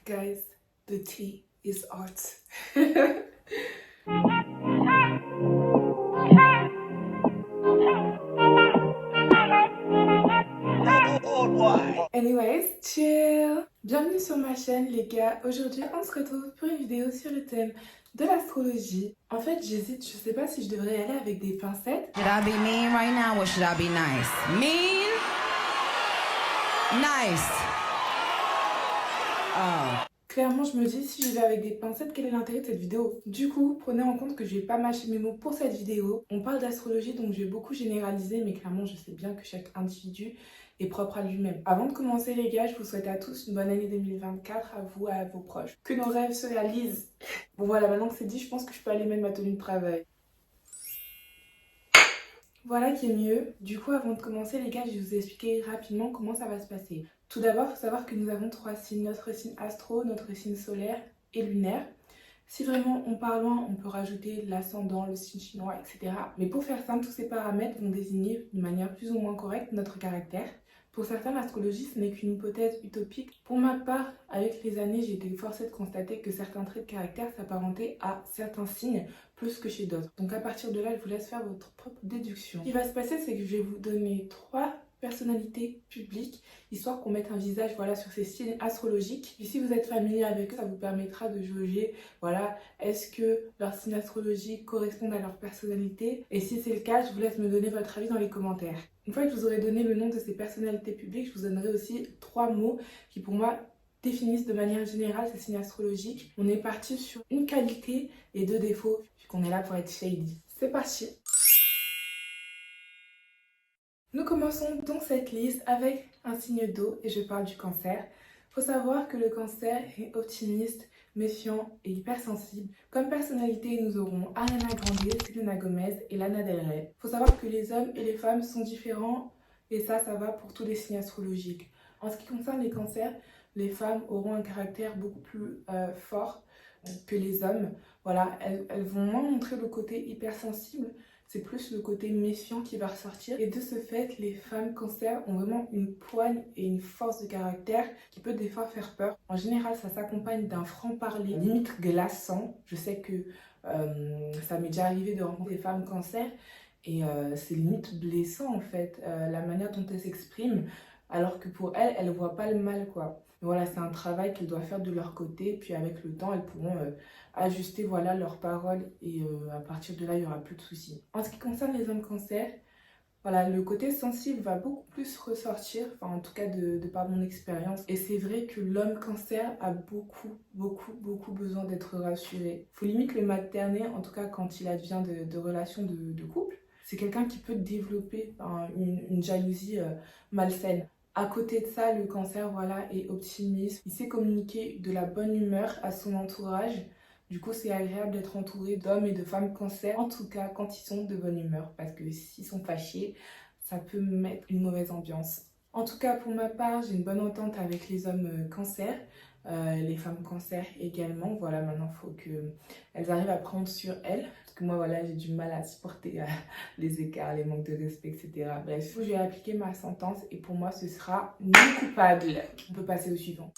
Guys, the tea is hot. Anyways, chill. Bienvenue sur ma chaîne les gars. Aujourd'hui on se retrouve pour une vidéo sur le thème de l'astrologie. En fait j'hésite, je sais pas si je devrais y aller avec des pincettes. Should I be mean right now or should I be nice? Mean? Nice. Oh. Clairement, je me dis, si je vais avec des pincettes, quel est l'intérêt de cette vidéo? Du coup, prenez en compte que je vais pas mâcher mes mots pour cette vidéo. On parle d'astrologie, donc je vais beaucoup généraliser, mais clairement, je sais bien que chaque individu est propre à lui-même. Avant de commencer, les gars, je vous souhaite à tous une bonne année 2024, à vous et à vos proches. Que nos rêves se réalisent. Bon voilà, maintenant que c'est dit, je pense que je peux aller mettre ma tenue de travail. Voilà qui est mieux. Du coup, avant de commencer, les gars, je vais vous expliquer rapidement comment ça va se passer. Tout d'abord, il faut savoir que nous avons 3 signes. Notre signe astro, notre signe solaire et lunaire. Si vraiment on part loin, on peut rajouter l'ascendant, le signe chinois, etc. Mais pour faire simple, tous ces paramètres vont désigner d'une manière plus ou moins correcte notre caractère. Pour certains, l'astrologie, ce n'est qu'une hypothèse utopique. Pour ma part, avec les années, j'ai été forcée de constater que certains traits de caractère s'apparentaient à certains signes plus que chez d'autres. Donc à partir de là, je vous laisse faire votre propre déduction. Ce qui va se passer, c'est que je vais vous donner 3 personnalités publiques, histoire qu'on mette un visage voilà, sur ces signes astrologiques. Et si vous êtes familier avec eux, ça vous permettra de jauger, voilà, est-ce que leurs signes astrologiques correspondent à leur personnalité? Et si c'est le cas, je vous laisse me donner votre avis dans les commentaires. Une fois que je vous aurai donné le nom de ces personnalités publiques, je vous donnerai aussi 3 mots qui pour moi définissent de manière générale ces signes astrologiques. On est parti sur une qualité et 2 défauts, puisqu'on est là pour être shady. C'est parti! Nous commençons donc cette liste avec un signe d'eau et je parle du cancer. Il faut savoir que le cancer est optimiste, méfiant et hypersensible. Comme personnalité, nous aurons Ariana Grande, Selena Gomez et Lana Del Rey. Il faut savoir que les hommes et les femmes sont différents et ça va pour tous les signes astrologiques. En ce qui concerne les cancers, les femmes auront un caractère beaucoup plus fort que les hommes. Voilà, elles vont moins montrer le côté hypersensible. C'est plus le côté méfiant qui va ressortir. Et de ce fait, les femmes cancer ont vraiment une poigne et une force de caractère qui peut des fois faire peur. En général, ça s'accompagne d'un franc-parler limite glaçant. Je sais que ça m'est déjà arrivé de rencontrer des femmes cancer et c'est limite blessant en fait, la manière dont elles s'expriment. Alors que pour elles, elles ne voient pas le mal quoi. Voilà, c'est un travail qu'elles doivent faire de leur côté. Puis avec le temps, elles pourront ajuster voilà, leurs paroles et à partir de là, il n'y aura plus de soucis. En ce qui concerne les hommes cancer, voilà, le côté sensible va beaucoup plus ressortir, enfin en tout cas de par mon expérience. Et c'est vrai que l'homme cancer a beaucoup besoin d'être rassuré. Il faut limite le materner, en tout cas quand il advient de relations de couple. C'est quelqu'un qui peut développer une jalousie malsaine. À côté de ça, le cancer voilà, est optimiste. Il sait communiquer de la bonne humeur à son entourage. Du coup, c'est agréable d'être entouré d'hommes et de femmes cancer, en tout cas quand ils sont de bonne humeur, parce que s'ils sont fâchés, ça peut mettre une mauvaise ambiance. En tout cas, pour ma part, j'ai une bonne entente avec les hommes cancer, les femmes cancer également. Voilà, maintenant, il faut qu'elles arrivent à prendre sur elles. Parce que moi, voilà, j'ai du mal à supporter les écarts, les manques de respect, etc. Bref, je vais appliquer ma sentence et pour moi, ce sera non coupable. On peut passer au suivant.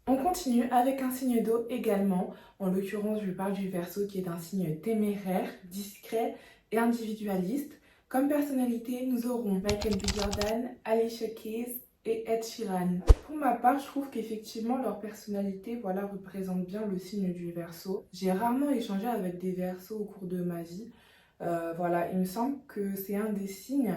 On continue avec un signe d'eau également. En l'occurrence, je parle du Verseau qui est un signe téméraire, discret et individualiste. Comme personnalité, nous aurons Michael B. Jordan, Alicia Keys et Ed Sheeran. Pour ma part, je trouve qu'effectivement leur personnalité voilà, représente bien le signe du Verseau. J'ai rarement échangé avec des Verseaux au cours de ma vie. Voilà, il me semble que c'est un des signes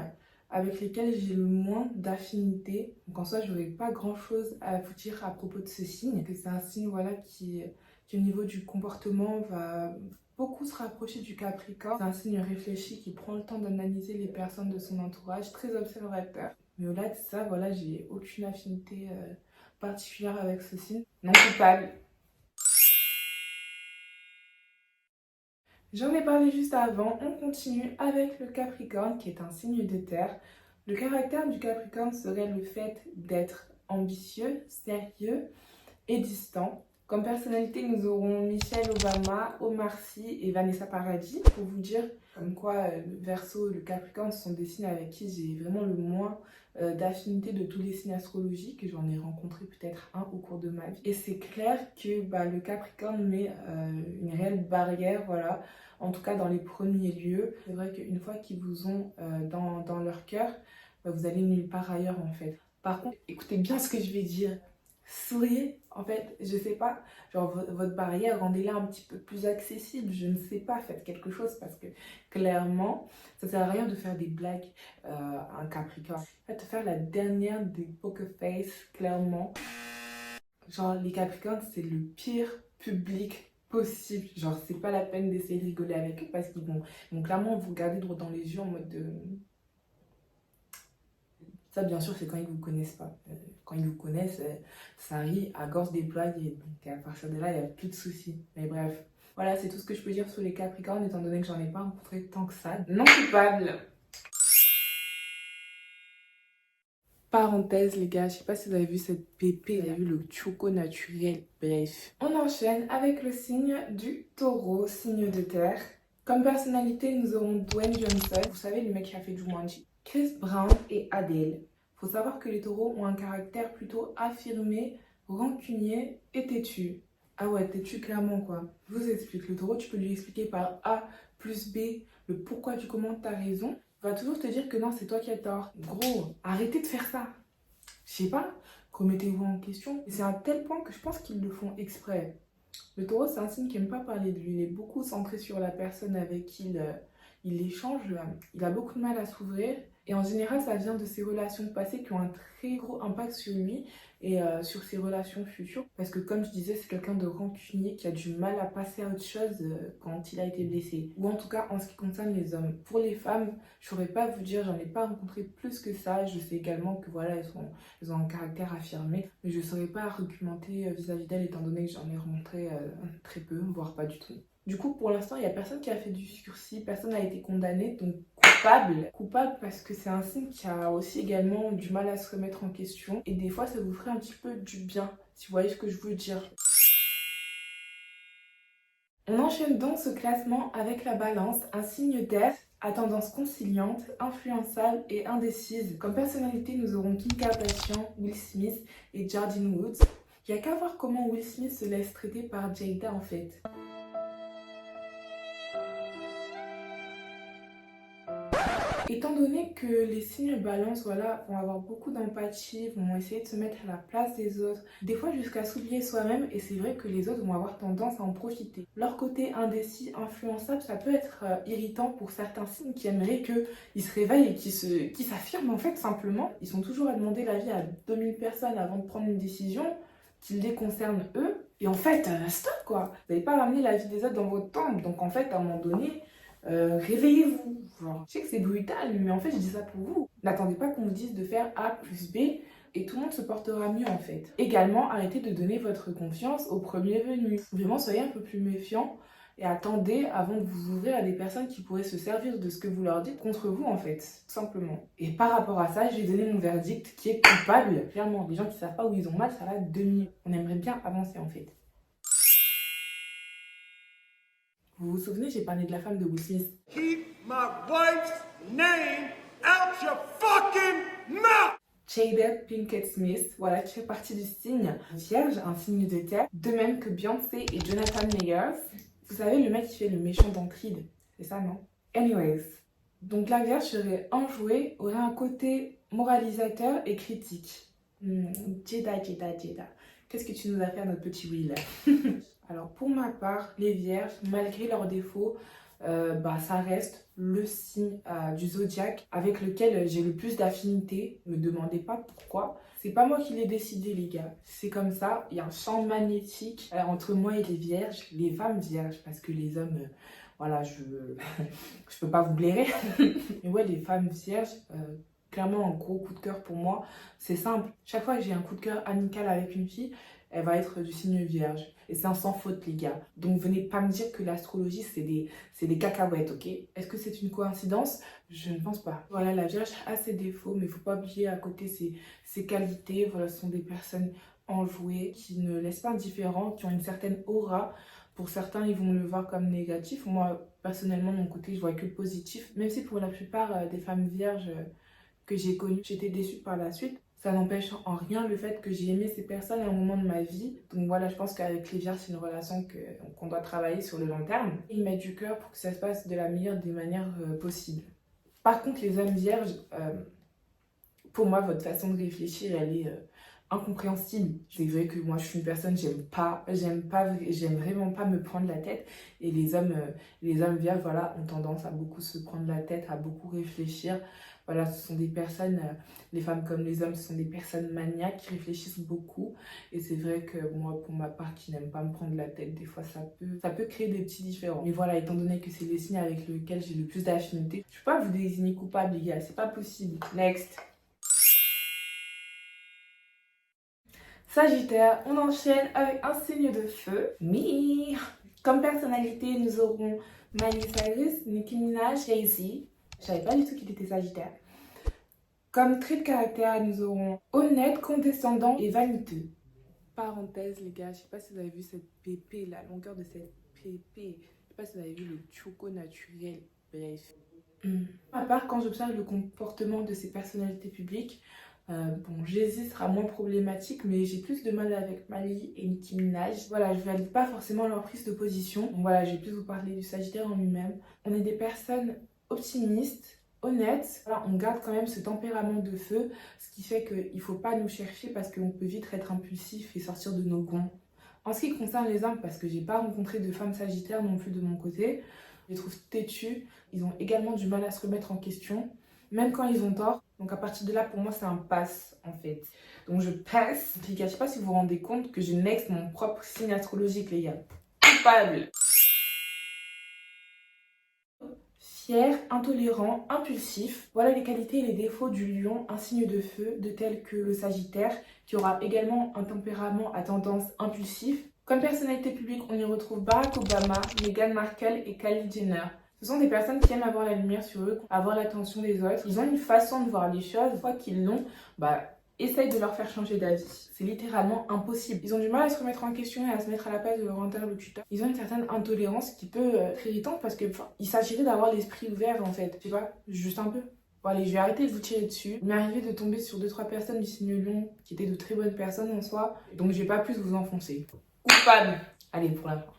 avec lesquels j'ai le moins d'affinité. Donc en soi, je n'aurais pas grand chose à vous dire à propos de ce signe. Que c'est un signe voilà, qui au niveau du comportement va beaucoup se rapprocher du Capricorne. C'est un signe réfléchi qui prend le temps d'analyser les personnes de son entourage, très observateur. Mais au-delà de ça, voilà, j'ai aucune affinité particulière avec ce signe. Non coupable. J'en ai parlé juste avant, on continue avec le Capricorne qui est un signe de terre. Le caractère du Capricorne serait le fait d'être ambitieux, sérieux et distant. Comme personnalité, nous aurons Michelle Obama, Omar Sy et Vanessa Paradis. Pour vous dire comme quoi le Verseau et le Capricorne sont des signes avec qui j'ai vraiment le moins d'affinité de tous les signes astrologiques. J'en ai rencontré peut-être un au cours de ma vie. Et c'est clair que le Capricorne met une réelle barrière, voilà. En tout cas dans les premiers lieux. C'est vrai qu'une fois qu'ils vous ont dans leur cœur, vous allez nulle part ailleurs en fait. Par contre, écoutez bien ce que je vais dire. Souriez, en fait, je sais pas, genre votre barrière, rendez-la un petit peu plus accessible, je ne sais pas, faites quelque chose parce que clairement, ça sert à rien de faire des blagues à un Capricorne. Faites faire la dernière des poker face, clairement. Genre, les Capricornes, c'est le pire public possible. Genre, c'est pas la peine d'essayer de rigoler avec eux parce qu'ils vont clairement vous regarder droit dans les yeux en mode de... Ça, bien sûr, c'est quand ils ne vous connaissent pas. Quand ils vous connaissent, ça rit à gorge déployée. Donc, à partir de là, il n'y a plus de soucis. Mais bref, voilà, c'est tout ce que je peux dire sur les Capricornes, étant donné que j'en ai pas rencontré tant que ça. Non coupable. Parenthèse, les gars, je sais pas si vous avez vu cette pépé, vous avez vu le choco naturel. Bref. On enchaîne avec le signe du Taureau, signe de terre. Comme personnalité, nous aurons Dwayne Johnson. Vous savez, le mec qui a fait Jumanji. Chris Brown et Adele. Faut savoir que les taureaux ont un caractère plutôt affirmé, rancunier et têtu. Ah ouais, têtu clairement quoi. Je vous explique, le taureau, tu peux lui expliquer par A plus B le pourquoi du comment t'as raison. Il va toujours te dire que non, c'est toi qui as tort. Gros, arrêtez de faire ça. Je sais pas, remettez-vous en question. Et c'est à un tel point que je pense qu'ils le font exprès. Le taureau, c'est un signe qui n'aime pas parler de lui. Il est beaucoup centré sur la personne avec qui il échange. Il a beaucoup de mal à s'ouvrir. Et en général, ça vient de ses relations passées qui ont un très gros impact sur lui et sur ses relations futures. Parce que comme je disais, c'est quelqu'un de rancunier qui a du mal à passer à autre chose quand il a été blessé. Ou en tout cas, en ce qui concerne les hommes. Pour les femmes, je saurais pas vous dire, j'en ai pas rencontré plus que ça. Je sais également que voilà, elles ont un caractère affirmé. Mais je saurais pas argumenter vis-à-vis d'elles étant donné que j'en ai rencontré très peu, voire pas du tout. Du coup, pour l'instant, il n'y a personne qui a fait du sursis, personne n'a été condamné, donc coupable. Coupable parce que c'est un signe qui a aussi également du mal à se remettre en question. Et des fois, ça vous ferait un petit peu du bien, si vous voyez ce que je veux dire. On enchaîne donc ce classement avec la Balance, un signe d'air à tendance conciliante, influençable et indécise. Comme personnalité, nous aurons Kim Kardashian, Will Smith et Jordyn Woods. Il n'y a qu'à voir comment Will Smith se laisse traiter par Jada en fait. Étant donné que les signes balance voilà, vont avoir beaucoup d'empathie, vont essayer de se mettre à la place des autres, des fois jusqu'à s'oublier soi-même, et c'est vrai que les autres vont avoir tendance à en profiter. Leur côté indécis, influençable, ça peut être irritant pour certains signes qui aimeraient qu'ils se réveillent et qui s'affirment en fait simplement. Ils sont toujours à demander l'avis à 2000 personnes avant de prendre une décision qui les concerne eux. Et en fait, stop quoi. Vous n'avez pas ramené l'avis des autres dans votre temple, donc en fait à un moment donné, réveillez-vous. Genre, je sais que c'est brutal, mais en fait, je dis ça pour vous. N'attendez pas qu'on vous dise de faire A plus B et tout le monde se portera mieux en fait. Également, arrêtez de donner votre confiance au premier venu. Vraiment, soyez un peu plus méfiants et attendez avant de vous ouvrir à des personnes qui pourraient se servir de ce que vous leur dites contre vous en fait, tout simplement. Et par rapport à ça, j'ai donné mon verdict qui est coupable. Clairement, les gens qui savent pas où ils ont mal, ça va demi. On aimerait bien avancer en fait. Vous vous souvenez, j'ai parlé de la femme de Will Smith. Keep my wife's name out your fucking mouth! Jada Pinkett Smith, voilà, qui fait partie du signe Vierge, un signe de terre, de même que Beyoncé et Jonathan Meyers. Vous savez, le mec qui fait le méchant dans Creed, c'est ça, non? Anyways, donc la Vierge serait enjouée, aurait un côté moralisateur et critique. Jada, qu'est-ce que tu nous as fait à notre petit Will? Alors pour ma part, les Vierges, malgré leurs défauts, ça reste le signe du zodiaque avec lequel j'ai le plus d'affinité. Ne me demandez pas pourquoi. C'est pas moi qui l'ai décidé les gars. C'est comme ça, il y a un champ magnétique entre moi et les Vierges, les femmes Vierges, parce que les hommes, voilà, je peux pas vous blairer. Mais ouais, les femmes Vierges, clairement un gros coup de cœur pour moi. C'est simple, chaque fois que j'ai un coup de cœur amical avec une fille, elle va être du signe Vierge. Et c'est un sans faute, les gars. Donc, venez pas me dire que l'astrologie, c'est des cacahuètes, ok? Est-ce que c'est une coïncidence? Je ne pense pas. Voilà, la Vierge a ses défauts, mais il ne faut pas oublier à côté ses qualités. Voilà, ce sont des personnes enjoués, qui ne laissent pas indifférents, qui ont une certaine aura. Pour certains, ils vont le voir comme négatif. Moi, personnellement, de mon côté, je vois que le positif. Même si pour la plupart des femmes vierges que j'ai connues, j'étais déçue par la suite. Ça n'empêche en rien le fait que j'ai aimé ces personnes à un moment de ma vie. Donc voilà, je pense qu'avec les vierges, c'est une relation qu'on doit travailler sur le long terme. Et mettre du cœur pour que ça se passe de la meilleure des manières possibles. Par contre, les hommes vierges, pour moi, votre façon de réfléchir, elle est incompréhensible. C'est vrai que moi, je suis une personne, j'aime vraiment pas me prendre la tête. Et les hommes vierges, voilà, ont tendance à beaucoup se prendre la tête, à beaucoup réfléchir. Voilà, ce sont des personnes, les femmes comme les hommes, ce sont des personnes maniaques qui réfléchissent beaucoup. Et c'est vrai que moi, pour ma part, qui n'aime pas me prendre la tête, des fois, ça peut créer des petits différends. Mais voilà, étant donné que c'est les signes avec lesquels j'ai le plus d'affinité, je peux pas vous désigner coupable, les gars, c'est pas possible. Next. Sagittaire, on enchaîne avec un signe de feu. Me. Comme personnalité, nous aurons Miley Cyrus, Nicki Minaj, Jay-Z. Je savais pas du tout qu'il était Sagittaire. Comme trait de caractère, nous aurons honnête, condescendant et vaniteux. Parenthèse, les gars, je sais pas si vous avez vu cette pépé, la longueur de cette pépé. Je sais pas si vous avez vu le choco naturel. Bref. À part quand j'observe le comportement de ces personnalités publiques, bon, Jay-Z sera moins problématique, mais j'ai plus de mal avec Miley et Nicki Minaj. Voilà, je valide pas forcément leur prise de position. Donc voilà, je vais plus vous parler du Sagittaire en lui-même. On est des personnes optimistes, honnêtes. Voilà, on garde quand même ce tempérament de feu, ce qui fait qu'il faut pas nous chercher parce qu'on peut vite être impulsif et sortir de nos gonds. En ce qui concerne les hommes, parce que j'ai pas rencontré de femmes Sagittaires non plus de mon côté, je les trouve têtus. Ils ont également du mal à se remettre en question, même quand ils ont tort. Donc à partir de là, pour moi, c'est un pass, en fait. Donc je passe. Les gars, je sais pas si vous vous rendez compte que je next mon propre signe astrologique, les gars. Coupable. Fier, intolérant, impulsif. Voilà les qualités et les défauts du lion, un signe de feu, de tel que le Sagittaire, qui aura également un tempérament à tendance impulsif. Comme personnalité publique, on y retrouve Barack Obama, Meghan Markle et Kylie Jenner. Ce sont des personnes qui aiment avoir la lumière sur eux, avoir l'attention des autres. Ils ont une façon de voir les choses. Une fois qu'ils l'ont, essaye de leur faire changer d'avis. C'est littéralement impossible. Ils ont du mal à se remettre en question et à se mettre à la place de leur interlocuteur. Ils ont une certaine intolérance qui peut être irritante parce que il s'agirait d'avoir l'esprit ouvert en fait. Je sais pas, juste un peu. Bon allez, je vais arrêter de vous tirer dessus. Il m'est arrivé de tomber sur 2-3 personnes du signe lion qui étaient de très bonnes personnes en soi. Donc je vais pas plus vous enfoncer. Coupable. Allez, pour la fin.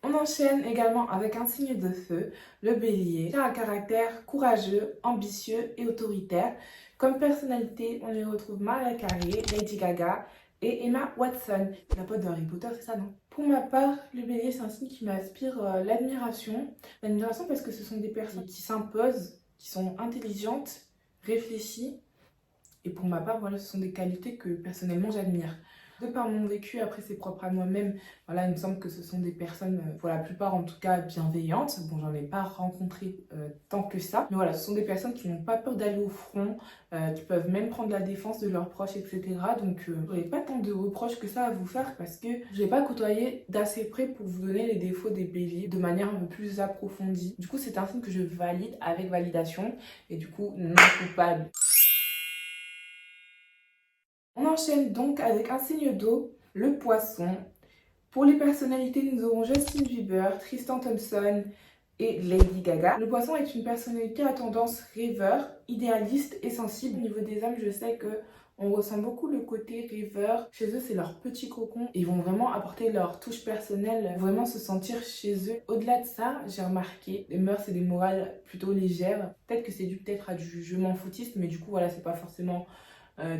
On enchaîne également avec un signe de feu, le bélier, qui a un caractère courageux, ambitieux et autoritaire. Comme personnalité, on y retrouve Mariah Carey, Lady Gaga et Emma Watson, la pote de Harry Potter, c'est ça, non? Pour ma part, le bélier, c'est un signe qui m'inspire l'admiration. L'admiration parce que ce sont des personnes qui s'imposent, qui sont intelligentes, réfléchies. Et pour ma part, voilà, ce sont des qualités que personnellement j'admire. De par mon vécu, après c'est propre à moi-même, voilà, il me semble que ce sont des personnes, pour la plupart en tout cas, bienveillantes. Bon, j'en ai pas rencontré tant que ça. Mais voilà, ce sont des personnes qui n'ont pas peur d'aller au front, qui peuvent même prendre la défense de leurs proches, etc. Donc, j'aurais pas tant de reproches que ça à vous faire parce que je n'ai pas côtoyé d'assez près pour vous donner les défauts des béliers de manière un peu plus approfondie. Du coup, c'est un signe que je valide avec validation et du coup, non coupable. On enchaîne donc avec un signe d'eau, le poisson. Pour les personnalités, nous aurons Justin Bieber, Tristan Thompson et Lady Gaga. Le poisson est une personnalité à tendance rêveur, idéaliste et sensible. Au niveau des âmes, je sais que on ressent beaucoup le côté rêveur. Chez eux, c'est leur petit cocon. Ils vont vraiment apporter leur touche personnelle, vraiment se sentir chez eux. Au-delà de ça, j'ai remarqué des mœurs et des morales plutôt légères. Peut-être que c'est dû à du jugement foutiste, mais du coup, voilà, c'est pas forcément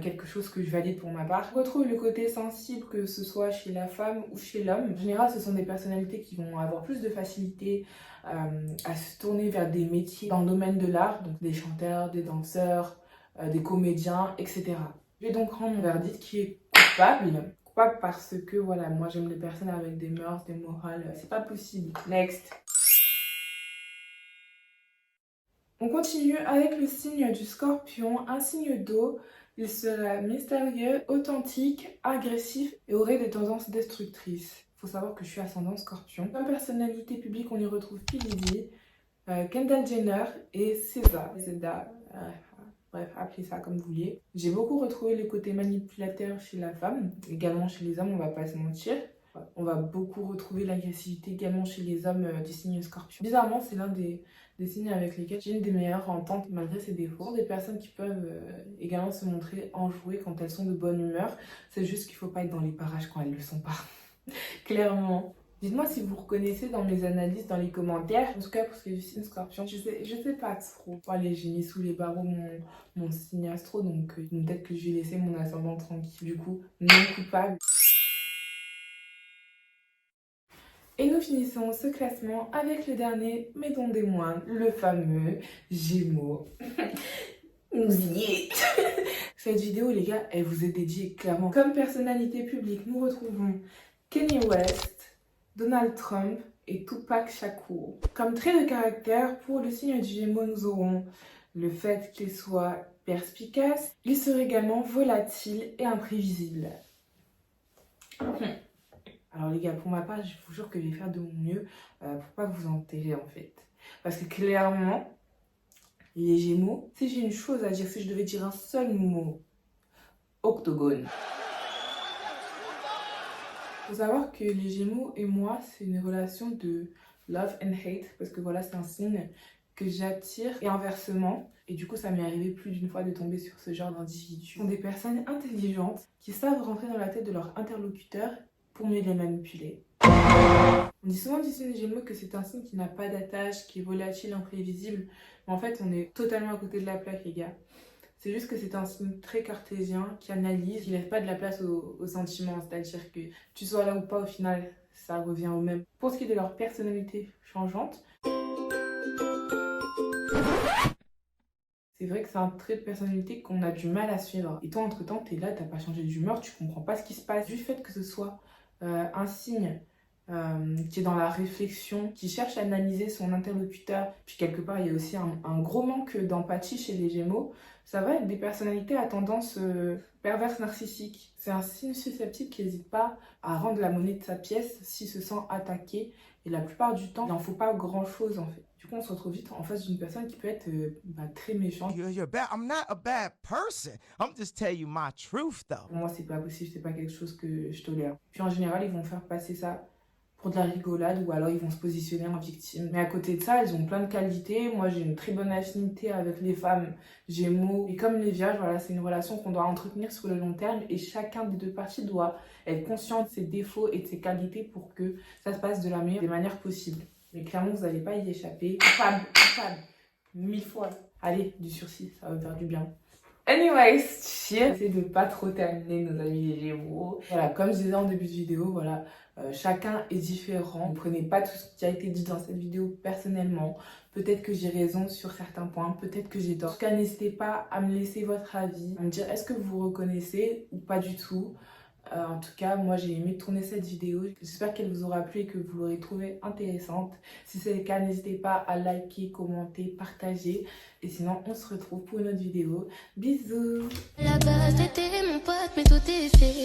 quelque chose que je valide pour ma part. On retrouve le côté sensible, que ce soit chez la femme ou chez l'homme. En général, ce sont des personnalités qui vont avoir plus de facilité à se tourner vers des métiers dans le domaine de l'art, donc des chanteurs, des danseurs, des comédiens, etc. Je vais donc rendre mon verdict qui est coupable. Coupable parce que voilà, moi j'aime les personnes avec des mœurs, des morales, c'est pas possible. Next. On continue avec le signe du Scorpion, un signe d'eau. Il sera mystérieux, authentique, agressif et aurait des tendances destructrices. Il faut savoir que je suis ascendant Scorpion. Comme personnalité publique, on y retrouve P. Diddy, Kendall Jenner et SZA. Bref, appelez ça comme vous voulez. J'ai beaucoup retrouvé le côté manipulateur chez la femme, également chez les hommes, on va pas se mentir. On va beaucoup retrouver l'agressivité également chez les hommes du signe Scorpion. Bizarrement, c'est l'un des signes avec lesquels j'ai une des meilleures ententes malgré ses défauts. Des personnes qui peuvent également se montrer enjouées quand elles sont de bonne humeur. C'est juste qu'il faut pas être dans les parages quand elles le sont pas. Clairement. Dites-moi si vous reconnaissez dans mes analyses, dans les commentaires. En tout cas, pour ce qui est du signe Scorpion, je sais pas trop. Bon, allez, j'ai mis sous les barreaux mon signe astro, donc peut-être que je vais laisser mon ascendant tranquille. Du coup, non coupable. Et nous finissons ce classement avec le dernier, mais non des moindres, le fameux Gémeaux. Nous y est. Cette vidéo, les gars, elle vous est dédiée clairement. Comme personnalité publique, nous retrouvons Kanye West, Donald Trump et Tupac Shakur. Comme trait de caractère, pour le signe du Gémeaux, nous aurons le fait qu'il soit perspicace. Il serait également volatile et imprévisible. Alors les gars, pour ma part, je vous jure que je vais faire de mon mieux pour pas vous enterrer en fait. Parce que clairement, les Gémeaux, si j'ai une chose à dire, si je devais dire un seul mot, octogone. Faut savoir que les Gémeaux et moi, c'est une relation de love and hate. Parce que voilà, c'est un signe que j'attire et inversement. Et du coup, ça m'est arrivé plus d'une fois de tomber sur ce genre d'individus. Ce sont des personnes intelligentes qui savent rentrer dans la tête de leur interlocuteur pour mieux les manipuler. On dit souvent du signe Gémeaux que c'est un signe qui n'a pas d'attache, qui est volatile, imprévisible. Mais en fait, on est totalement à côté de la plaque, les gars. C'est juste que c'est un signe très cartésien, qui analyse, qui laisse pas de la place aux sentiments. C'est-à-dire que tu sois là ou pas, au final, ça revient au même. Pour ce qui est de leur personnalité changeante, c'est vrai que c'est un trait de personnalité qu'on a du mal à suivre. Et toi, entre-temps, t'es là, t'as pas changé d'humeur, tu comprends pas ce qui se passe. Du fait que ce soit un signe qui est dans la réflexion, qui cherche à analyser son interlocuteur, puis quelque part, il y a aussi un gros manque d'empathie chez les Gémeaux. Ça va être des personnalités à tendance perverse narcissique. C'est un signe susceptible qui n'hésite pas à rendre la monnaie de sa pièce s'il se sent attaqué. Et la plupart du temps, il n'en faut pas grand-chose en fait. Du coup, on se retrouve vite en face d'une personne qui peut être très méchante. I'm not a bad person. I'm just telling you my truth, though. Pour moi, c'est pas possible, c'est pas quelque chose que je tolère. Puis en général, ils vont faire passer ça pour de la rigolade ou alors ils vont se positionner en victime. Mais à côté de ça, ils ont plein de qualités. Moi, j'ai une très bonne affinité avec les femmes Gémeaux. Et comme les Vierges, voilà, c'est une relation qu'on doit entretenir sur le long terme et chacun des deux parties doit être conscient de ses défauts et de ses qualités pour que ça se passe de la meilleure des manières possibles. Mais clairement, vous n'allez pas y échapper. Coupable, 1000 fois. Allez, du sursis, ça va me faire du bien. Anyways, j'essaie de pas trop terminer nos amis les Gémeaux. Voilà, comme je disais en début de vidéo, voilà, chacun est différent. Ne prenez pas tout ce qui a été dit dans cette vidéo personnellement. Peut-être que j'ai raison sur certains points, peut-être que j'ai tort. En tout cas, n'hésitez pas à me laisser votre avis, à me dire est-ce que vous vous reconnaissez ou pas du tout. En tout cas, moi j'ai aimé tourner cette vidéo. J'espère qu'elle vous aura plu et que vous l'aurez trouvée intéressante. Si c'est le cas, n'hésitez pas à liker, commenter, partager. Et sinon, on se retrouve pour une autre vidéo. Bisous! La base, t'étais mon pote, mais tout est fait.